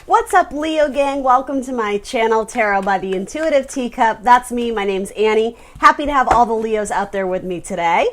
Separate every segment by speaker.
Speaker 1: What's up, Leo gang? Welcome to my channel, Tarot by the Intuitive Teacup. That's me. My name's Annie. Happy to have all the Leos out there with me today.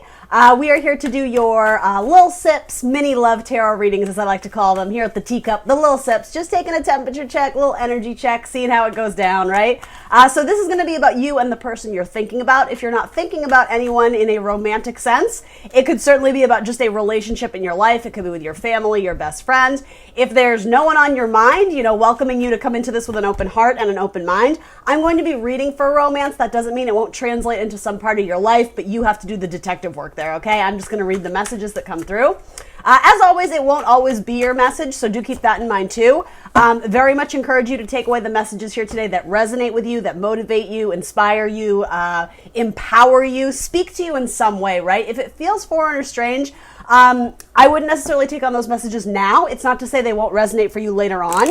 Speaker 1: We are here to do your little sips, mini love tarot readings, as I like to call them, here at the Teacup. The little sips, just taking a temperature check, little energy check, seeing how it goes down, right? So this is going to be about you and the person you're thinking about. If you're not thinking about anyone in a romantic sense, it could certainly be about just a relationship in your life. It could be with your family, your best friend. If there's no one on your mind, welcoming you to come into this with an open heart and an open mind. I'm going to be reading for romance. That doesn't mean it won't translate into some part of your life, but you have to do the detective work there, okay? I'm just going to read the messages that come through. As always, it won't always be your message, so do keep that in mind too. Very much encourage you to take away the messages here today that resonate with you, that motivate you, inspire you, empower you, speak to you in some way, right? If it feels foreign or strange, I wouldn't necessarily take on those messages now. It's not to say they won't resonate for you later on.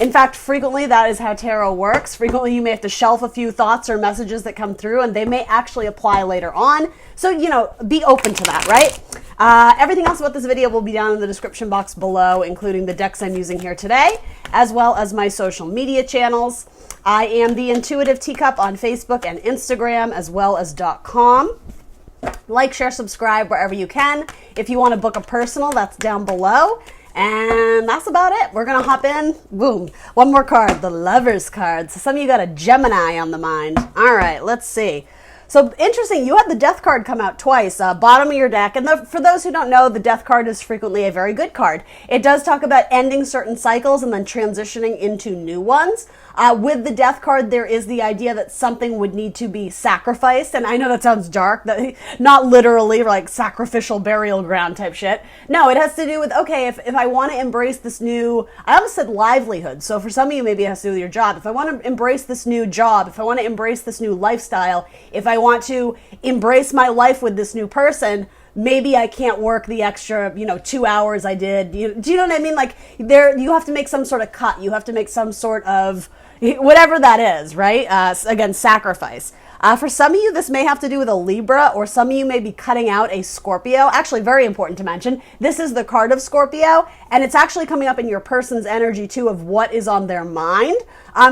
Speaker 1: In fact, frequently that is how tarot works. Frequently you may have to shelf a few thoughts or messages that come through and they may actually apply later on. So, be open to that, right? Everything else about this video will be down in the description box below, including the decks I'm using here today, as well as my social media channels. I am the Intuitive Teacup on Facebook and Instagram, as well as .com. Like, share, subscribe wherever you can. If you want to book a personal, that's down below. And that's about it. We're going to hop in. Boom. One more card, the Lover's card. So some of you got a Gemini on the mind. All right, let's see. So interesting, you had the Death card come out twice, bottom of your deck. And for those who don't know, the Death card is frequently a very good card. It does talk about ending certain cycles and then transitioning into new ones. With the Death card, there is the idea that something would need to be sacrificed. And I know that sounds dark, not literally like sacrificial burial ground type shit. No, it has to do with, okay, if I want to embrace this new, I almost said livelihood. So for some of you, maybe it has to do with your job. If I want to embrace this new job, if I want to embrace this new lifestyle, if I want to embrace my life with this new person, maybe I can't work the extra, 2 hours I did. Do you know what I mean? Like you have to make some sort of cut. You have to make some sort of whatever that is, right? Again, sacrifice. For some of you, this may have to do with a Libra, or some of you may be cutting out a Scorpio. Actually, very important to mention, this is the card of Scorpio, and it's actually coming up in your person's energy too of what is on their mind.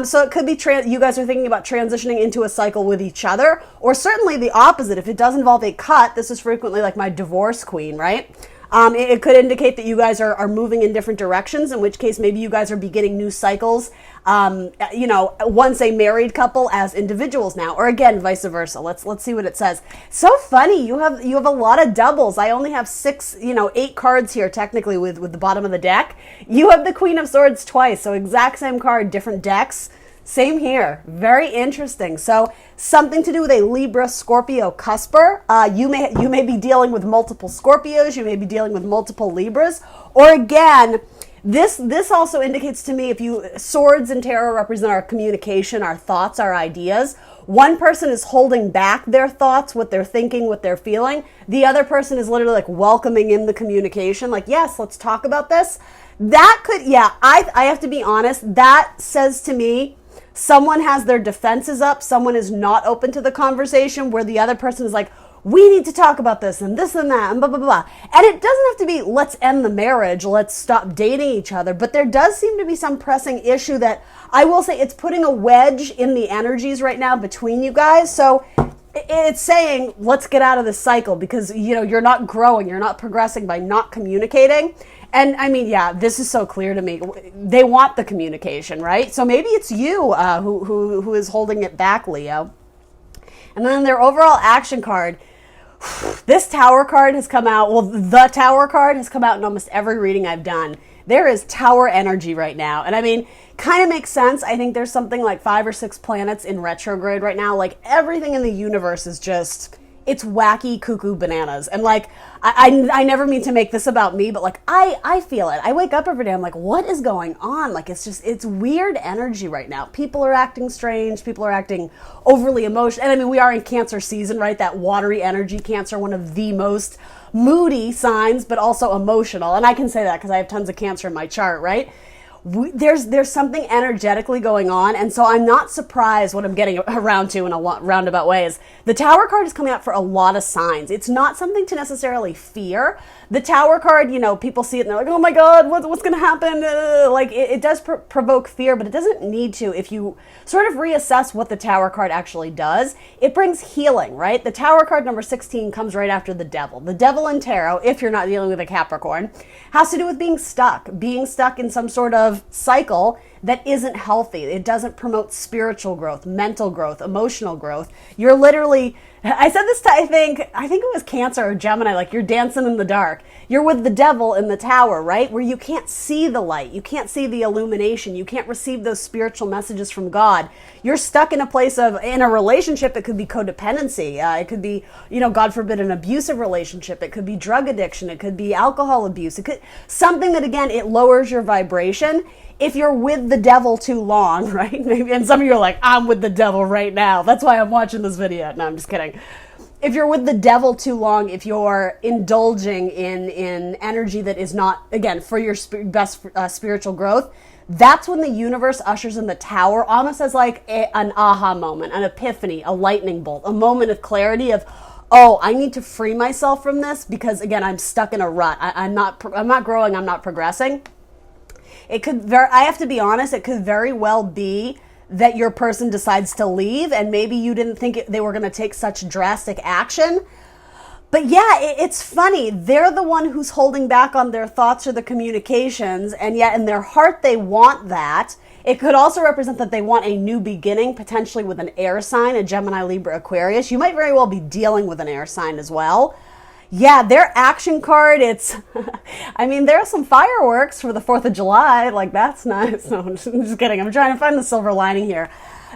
Speaker 1: So it could be you guys are thinking about transitioning into a cycle with each other, or certainly the opposite. If it does involve a cut, this is frequently like my divorce queen, right? It could indicate that you guys are moving in different directions, in which case maybe you guys are beginning new cycles, once a married couple as individuals now, or again, vice versa. Let's see what it says. So funny, you have a lot of doubles. I only have 8 cards here technically with the bottom of the deck. You have the Queen of Swords twice, so exact same card, different decks. Same here. Very interesting. So something to do with a Libra Scorpio cusper. You may be dealing with multiple Scorpios. You may be dealing with multiple Libras. Or again, this also indicates to me, swords in tarot represent our communication, our thoughts, our ideas. One person is holding back their thoughts, what they're thinking, what they're feeling. The other person is literally like welcoming in the communication. Like, yes, let's talk about this. That could, I have to be honest. That says to me, someone has their defenses up, someone is not open to the conversation, where the other person is like, we need to talk about this and this and that and blah, blah, blah. And it doesn't have to be, let's end the marriage, let's stop dating each other. But there does seem to be some pressing issue that I will say it's putting a wedge in the energies right now between you guys. So it's saying, let's get out of this cycle because, you're not growing, you're not progressing by not communicating. And I mean, this is so clear to me. They want the communication, right? So maybe it's you who is holding it back, Leo. And then their overall action card, this Tower card has come out. Well, the Tower card has come out in almost every reading I've done. There is Tower energy right now. And I mean, kind of makes sense. I think there's something like 5 or 6 planets in retrograde right now. Like everything in the universe is just, it's wacky, cuckoo bananas. And like, I never mean to make this about me, but like, I feel it. I wake up every day, I'm like, what is going on? Like, it's weird energy right now. People are acting strange. People are acting overly emotional. And I mean, we are in Cancer season, right? That watery energy, Cancer, one of the most moody signs, but also emotional. And I can say that because I have tons of Cancer in my chart, right? there's something energetically going on, and so I'm not surprised what I'm getting around to in a roundabout way is the Tower card is coming up for a lot of signs. It's not something to necessarily fear. The Tower card, you know, people see it and they're like, oh my God, what's going to happen? Like it does provoke fear, but it doesn't need to. If you sort of reassess what the Tower card actually does, it brings healing, right? The Tower card number 16 comes right after the Devil. The Devil in tarot, if you're not dealing with a Capricorn, has to do with being stuck in some sort of cycle that isn't healthy. It doesn't promote spiritual growth, mental growth, emotional growth. You're literally, I said this to, I think it was Cancer or Gemini, like you're dancing in the dark. You're with the Devil in the Tower, right? Where you can't see the light. You can't see the illumination. You can't receive those spiritual messages from God. You're stuck in a place of, in a relationship, it could be codependency. It could be, you know, God forbid, an abusive relationship. It could be drug addiction. It could be alcohol abuse. It could, something that, again, it lowers your vibration. If you're with the Devil too long, right? Maybe, and some of you are like, I'm with the Devil right now. That's why I'm watching this video. No, I'm just kidding. If you're with the Devil too long, if you're indulging in energy that is not, again, for your best spiritual growth, that's when the universe ushers in the Tower, almost as like an aha moment, an epiphany, a lightning bolt, a moment of clarity of, oh, I need to free myself from this because, again, I'm stuck in a rut. I'm not growing. I'm not progressing. It could I have to be honest, it could very well be that your person decides to leave and maybe you didn't think they were going to take such drastic action. But yeah, it's funny. They're the one who's holding back on their thoughts or the communications, and yet in their heart they want that. It could also represent that they want a new beginning, potentially with an air sign, a Gemini, Libra, Aquarius. You might very well be dealing with an air sign as well. Yeah, their action card, it's, I mean, there are some fireworks for the 4th of July. Like, that's nice. No, I'm just kidding. I'm trying to find the silver lining here.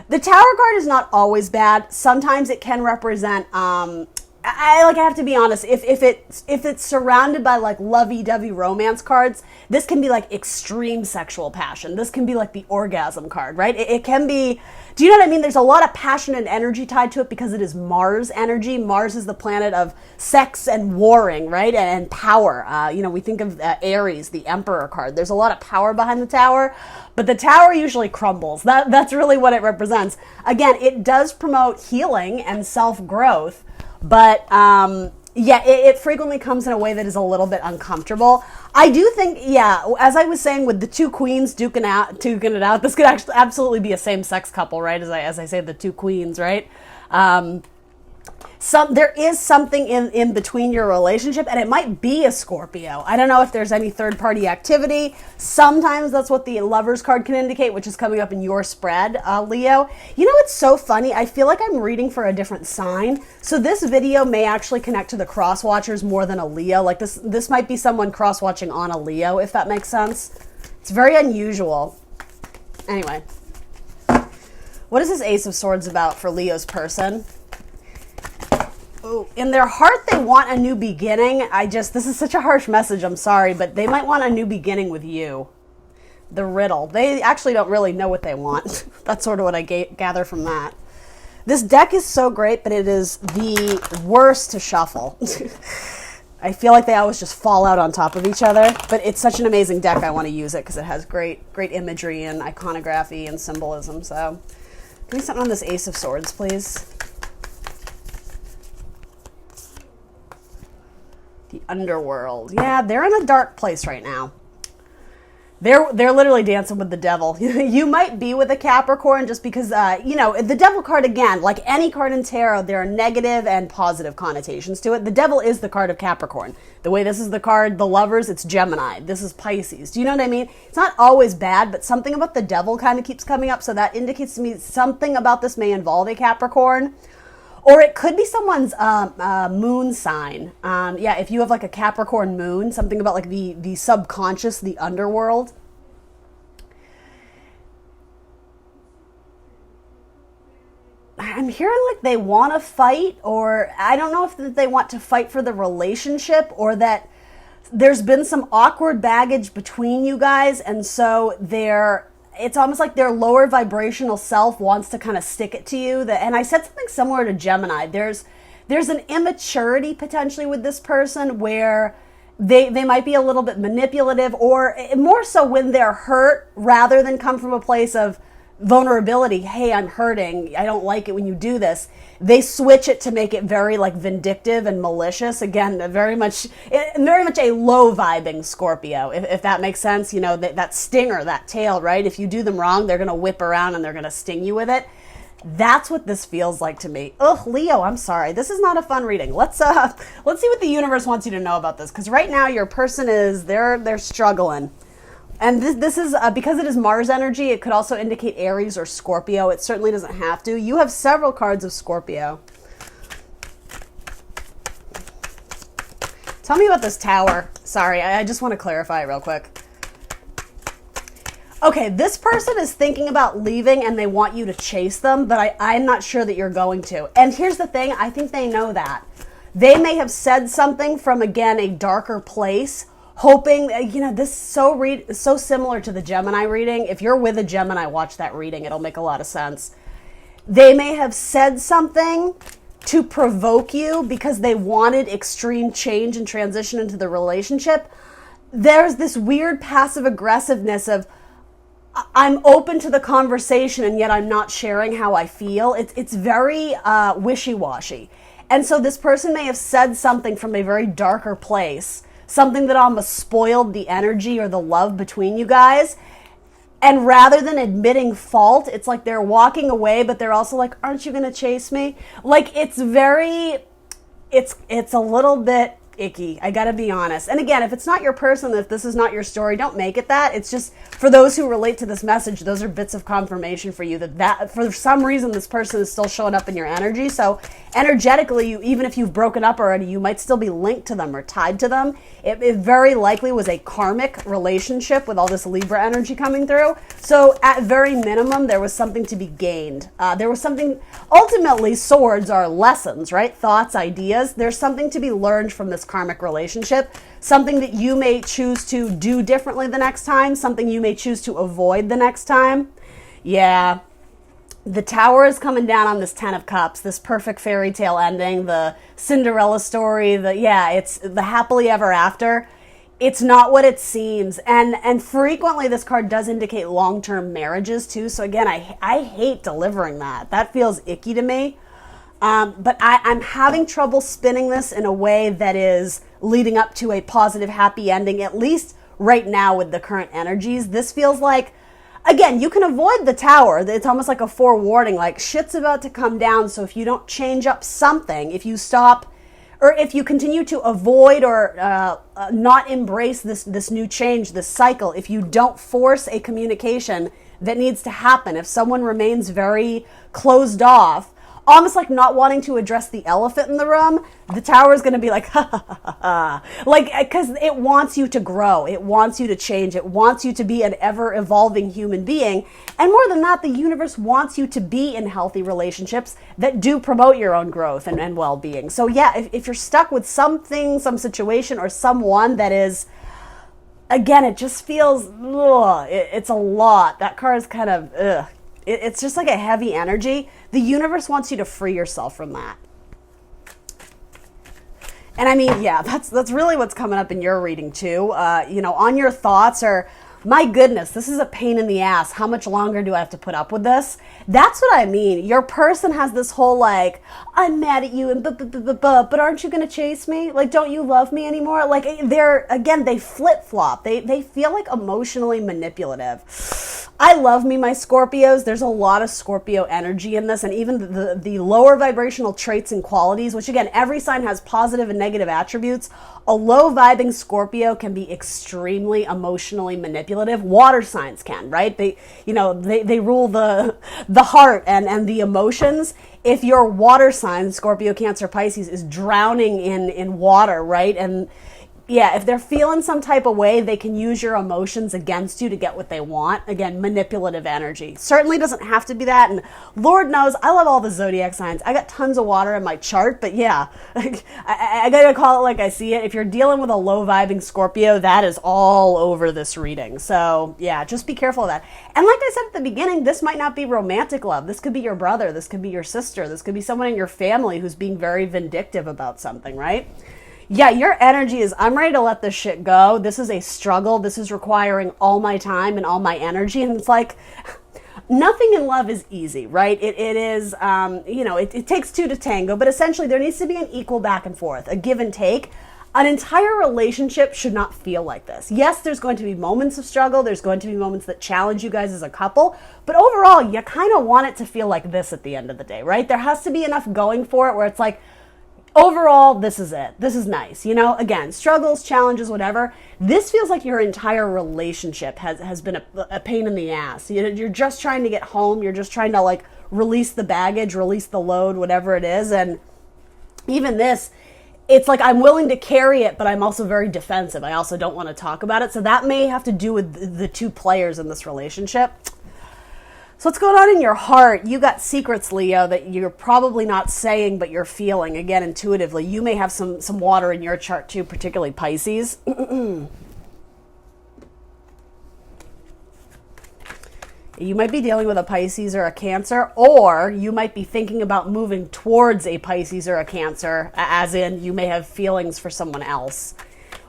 Speaker 1: The Tower card is not always bad. Sometimes it can represent, I have to be honest, if it's surrounded by like lovey-dovey romance cards, this can be like extreme sexual passion. This can be like the orgasm card, right? It can be, do you know what I mean? There's a lot of passion and energy tied to it because it is Mars energy. Mars is the planet of sex and warring, right? And power. You know, we think of Aries, the Emperor card. There's a lot of power behind the Tower, but the Tower usually crumbles. That's really what it represents. Again, it does promote healing and self-growth, but yeah, it frequently comes in a way that is a little bit uncomfortable. I do think, yeah, as I was saying, with the two queens duking it out, this could actually absolutely be a same-sex couple, right? As I say, the two queens, right? There is something in between your relationship, and it might be a Scorpio. I don't know if there's any third-party activity. Sometimes that's what the Lovers card can indicate, which is coming up in your spread, Leo. You know, it's so funny. I feel like I'm reading for a different sign. So this video may actually connect to the cross-watchers more than a Leo. Like this might be someone cross-watching on a Leo, if that makes sense. It's very unusual. Anyway. What is this Ace of Swords about for Leo's person? Ooh, in their heart, they want a new beginning. This is such a harsh message, I'm sorry, but they might want a new beginning with you. The riddle. They actually don't really know what they want. That's sort of what I gather from that. This deck is so great, but it is the worst to shuffle. I feel like they always just fall out on top of each other, but it's such an amazing deck. I want to use it because it has great imagery and iconography and symbolism. So give me something on this Ace of Swords, please. The underworld. Yeah, they're in a dark place right now. They're literally dancing with the Devil. You might be with a Capricorn just because, you know, the Devil card, again, like any card in tarot, there are negative and positive connotations to it. The Devil is the card of Capricorn. The way this is the card, the Lovers, it's Gemini. This is Pisces. Do you know what I mean? It's not always bad, but something about the Devil kind of keeps coming up, so that indicates to me something about this may involve a Capricorn. Or it could be someone's moon sign. Yeah, if you have like a Capricorn moon, something about like the subconscious, the underworld. I'm hearing like they want to fight, or I don't know if they want to fight for the relationship, or that there's been some awkward baggage between you guys, and so it's almost like their lower vibrational self wants to kind of stick it to you. And I said something similar to Gemini. There's an immaturity potentially with this person where They might be a little bit manipulative, or more so when they're hurt, rather than come from a place of vulnerability. Hey, I'm hurting. I don't like it when you do this. They switch it to make it very like vindictive and malicious. Again, very much a low vibing Scorpio, if that makes sense. You know, that stinger, that tail, right? If you do them wrong, they're going to whip around and they're going to sting you with it. That's what this feels like to me. Ugh, Leo, I'm sorry. This is not a fun reading. Let's see what the universe wants you to know about this, because right now your person they're struggling. And this is, because it is Mars energy, it could also indicate Aries or Scorpio. It certainly doesn't have to. You have several cards of Scorpio. Tell me about this Tower. Sorry, I just want to clarify real quick. Okay, this person is thinking about leaving and they want you to chase them, but I'm not sure that you're going to. And here's the thing, I think they know that. They may have said something from, again, a darker place, hoping, this is so similar to the Gemini reading. If you're with a Gemini, watch that reading. It'll make a lot of sense. They may have said something to provoke you because they wanted extreme change and transition into the relationship. There's this weird passive aggressiveness of, I'm open to the conversation and yet I'm not sharing how I feel. It's very wishy-washy. And so this person may have said something from a very darker place, something that almost spoiled the energy or the love between you guys. And rather than admitting fault, it's like they're walking away, but they're also like, aren't you going to chase me? Like, it's a little bit icky. I got to be honest. And again, if it's not your person, if this is not your story, don't make it that. It's just for those who relate to this message, those are bits of confirmation for you that for some reason this person is still showing up in your energy. So energetically, even if you've broken up already, you might still be linked to them or tied to them. It very likely was a karmic relationship with all this Libra energy coming through. So at very minimum, there was something to be gained. There was something, ultimately, swords are lessons, right? Thoughts, ideas. There's something to be learned from this karmic relationship, something that you may choose to do differently the next time, something you may choose to avoid the next time. Yeah. The Tower is coming down on this 10 of Cups, this perfect fairy tale ending, the Cinderella story, it's the happily ever after. It's not what it seems. And frequently this card does indicate long-term marriages too. So again, I hate delivering that. That feels icky to me. But I'm having trouble spinning this in a way that is leading up to a positive, happy ending, at least right now with the current energies. This feels like, again, you can avoid the Tower. It's almost like a forewarning, like shit's about to come down. So if you don't change up something, if you stop, or if you continue to avoid or not embrace this new change, this cycle, if you don't force a communication that needs to happen, if someone remains very closed off, almost like not wanting to address the elephant in the room, the Tower is going to be like, ha, ha, ha, ha. Like, because it wants you to grow. It wants you to change. It wants you to be an ever-evolving human being. And more than that, the universe wants you to be in healthy relationships that do promote your own growth and well-being. So yeah, if you're stuck with something, some situation, or someone that is, again, it just feels, it's a lot. That card is kind of, it's just like a heavy energy. The universe wants you to free yourself from that. And I mean, yeah, that's really what's coming up in your reading too. On your thoughts or, my goodness, this is a pain in the ass. How much longer do I have to put up with this? That's what I mean. Your person has this whole like, I'm mad at you and but aren't you going to chase me? Like, don't you love me anymore? Like they flip-flop. They feel like emotionally manipulative. I love me, my Scorpios. There's a lot of Scorpio energy in this, and even the lower vibrational traits and qualities, which again, every sign has positive and negative attributes. A low vibing Scorpio can be extremely emotionally manipulative. Water signs can, right? They rule the heart and the emotions. If your water sign, Scorpio, Cancer, Pisces, is drowning in water, right? And yeah, if they're feeling some type of way, they can use your emotions against you to get what they want. Again, manipulative energy. Certainly doesn't have to be that. And Lord knows, I love all the zodiac signs. I got tons of water in my chart, but yeah, I gotta call it like I see it. If you're dealing with a low vibing Scorpio, that is all over this reading. So yeah, just be careful of that. And like I said at the beginning, this might not be romantic love. This could be your brother. This could be your sister. This could be someone in your family who's being very vindictive about something, right? Yeah, your energy is, I'm ready to let this shit go. This is a struggle. This is requiring all my time and all my energy. And it's like, nothing in love is easy, right? It is, it takes two to tango, but essentially there needs to be an equal back and forth, a give and take. An entire relationship should not feel like this. Yes, there's going to be moments of struggle. There's going to be moments that challenge you guys as a couple. But overall, you kind of want it to feel like this at the end of the day, right? There has to be enough going for it where it's like, overall, this is it. This is nice. Again, struggles, challenges, whatever. This feels like your entire relationship has been a pain in the ass. You're just trying to get home. You're just trying to like release the baggage, release the load, whatever it is. And even this, it's like I'm willing to carry it, but I'm also very defensive. I also don't want to talk about it. So that may have to do with the two players in this relationship. So what's going on in your heart? You got secrets, Leo, that you're probably not saying, but you're feeling, again, intuitively. You may have some water in your chart too, particularly Pisces. You might be dealing with a Pisces or a Cancer, or you might be thinking about moving towards a Pisces or a Cancer, as in you may have feelings for someone else.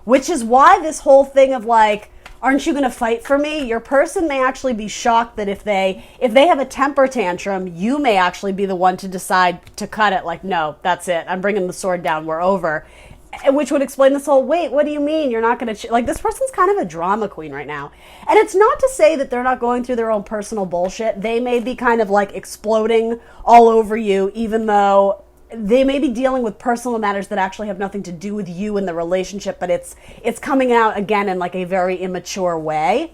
Speaker 1: Which is why this whole thing of like, aren't you going to fight for me? Your person may actually be shocked that if they have a temper tantrum, you may actually be the one to decide to cut it. Like, no, that's it. I'm bringing the sword down. We're over. Which would explain this whole, wait, what do you mean? You're not going to, like, this person's kind of a drama queen right now. And it's not to say that they're not going through their own personal bullshit. They may be kind of like exploding all over you, even though they may be dealing with personal matters that actually have nothing to do with you in the relationship, but it's coming out again in like a very immature way.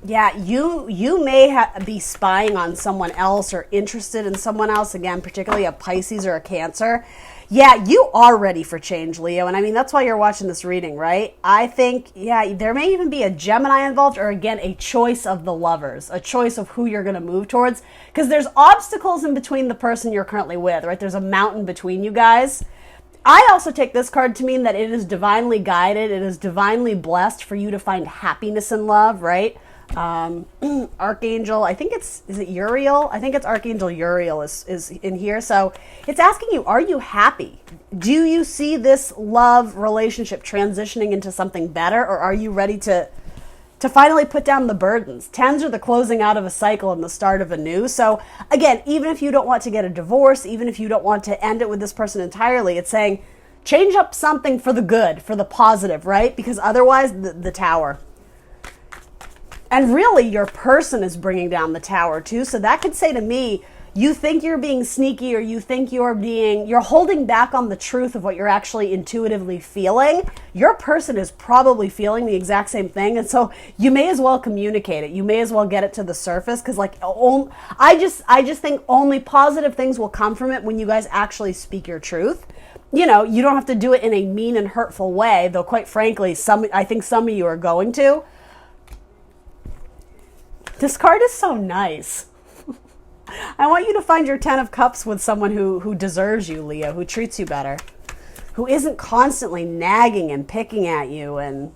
Speaker 1: Yeah, you may be spying on someone else or interested in someone else, again, particularly a Pisces or a Cancer. Yeah, you are ready for change, Leo. And I mean, that's why you're watching this reading, right? I think, yeah, there may even be a Gemini involved, or again, a choice of the lovers, a choice of who you're going to move towards. Because there's obstacles in between the person you're currently with, right? There's a mountain between you guys. I also take this card to mean that it is divinely guided. It is divinely blessed for you to find happiness in love, right? Archangel, I think is it Uriel? I think it's Archangel Uriel is in here. So it's asking you, are you happy? Do you see this love relationship transitioning into something better, or are you ready to finally put down the burdens? Tens are the closing out of a cycle and the start of a new. So again, even if you don't want to get a divorce, even if you don't want to end it with this person entirely, it's saying change up something for the good, for the positive, right? Because otherwise the tower. And really, your person is bringing down the tower too. So that could say to me, you think you're being sneaky, or you think you're holding back on the truth of what you're actually intuitively feeling. Your person is probably feeling the exact same thing. And so you may as well communicate it. You may as well get it to the surface, because like, I just think only positive things will come from it when you guys actually speak your truth. You don't have to do it in a mean and hurtful way, though quite frankly, I think some of you are going to. This card is so nice. I want you to find your 10 of Cups with someone who deserves you, Leo, who treats you better, who isn't constantly nagging and picking at you. And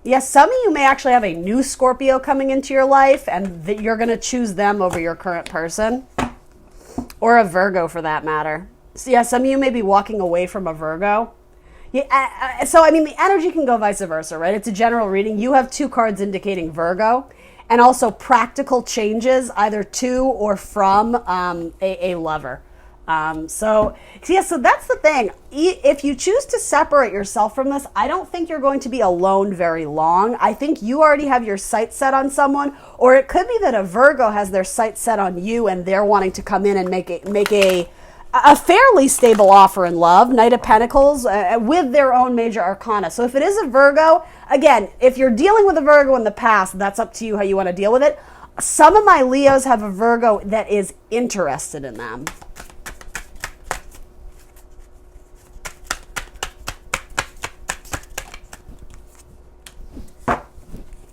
Speaker 1: yes, some of you may actually have a new Scorpio coming into your life, and that you're going to choose them over your current person, or a Virgo for that matter. So yeah, some of you may be walking away from a Virgo. Yeah, so I mean, the energy can go vice versa, right? It's a general reading. You have two cards indicating Virgo, and also practical changes either to or from a lover. So that's the thing. If you choose to separate yourself from this, I don't think you're going to be alone very long. I think you already have your sights set on someone, or it could be that a Virgo has their sights set on you, and they're wanting to come in and make a fairly stable offer in love, Knight of Pentacles, with their own major arcana. So if it is a Virgo, again, if you're dealing with a Virgo in the past, that's up to you how you want to deal with it. Some of my Leos have a Virgo that is interested in them.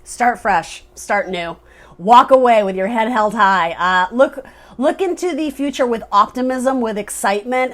Speaker 1: Start fresh, start new. Walk away with your head held high. Look into the future with optimism, with excitement.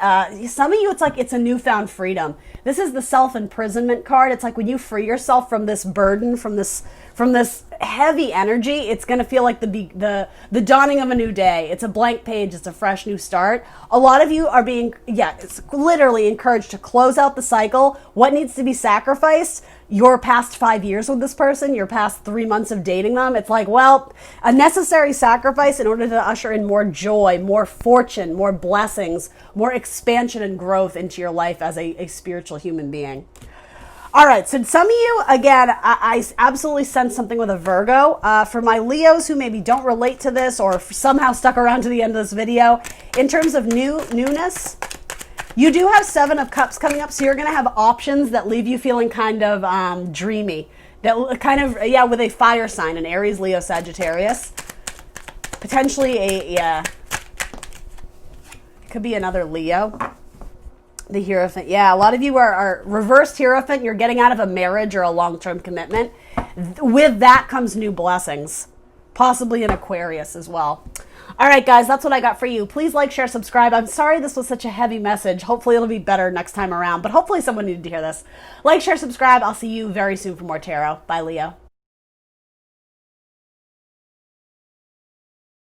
Speaker 1: Some of you, it's like it's a newfound freedom. This is the self-imprisonment card. It's like when you free yourself from this burden, from this from this heavy energy, it's going to feel like the dawning of a new day. It's a blank page. It's a fresh new start. A lot of you are being, it's literally encouraged to close out the cycle. What needs to be sacrificed? Your past 5 years with this person, your past 3 months of dating them. It's like, well, a necessary sacrifice in order to usher in more joy, more fortune, more blessings, more expansion and growth into your life as a spiritual human being. All right, so some of you, again, I absolutely sense something with a Virgo. For my Leos who maybe don't relate to this or somehow stuck around to the end of this video, in terms of newness, you do have 7 of Cups coming up, so you're going to have options that leave you feeling kind of dreamy. That kind of, with a fire sign, an Aries, Leo, Sagittarius. Potentially it could be another Leo. The Hierophant. Yeah, a lot of you are reversed Hierophant. You're getting out of a marriage or a long-term commitment. With that comes new blessings. Possibly an Aquarius as well. All right, guys, that's what I got for you. Please like, share, subscribe. I'm sorry this was such a heavy message. Hopefully it'll be better next time around, but hopefully someone needed to hear this. Like, share, subscribe. I'll see you very soon for more tarot. Bye, Leo.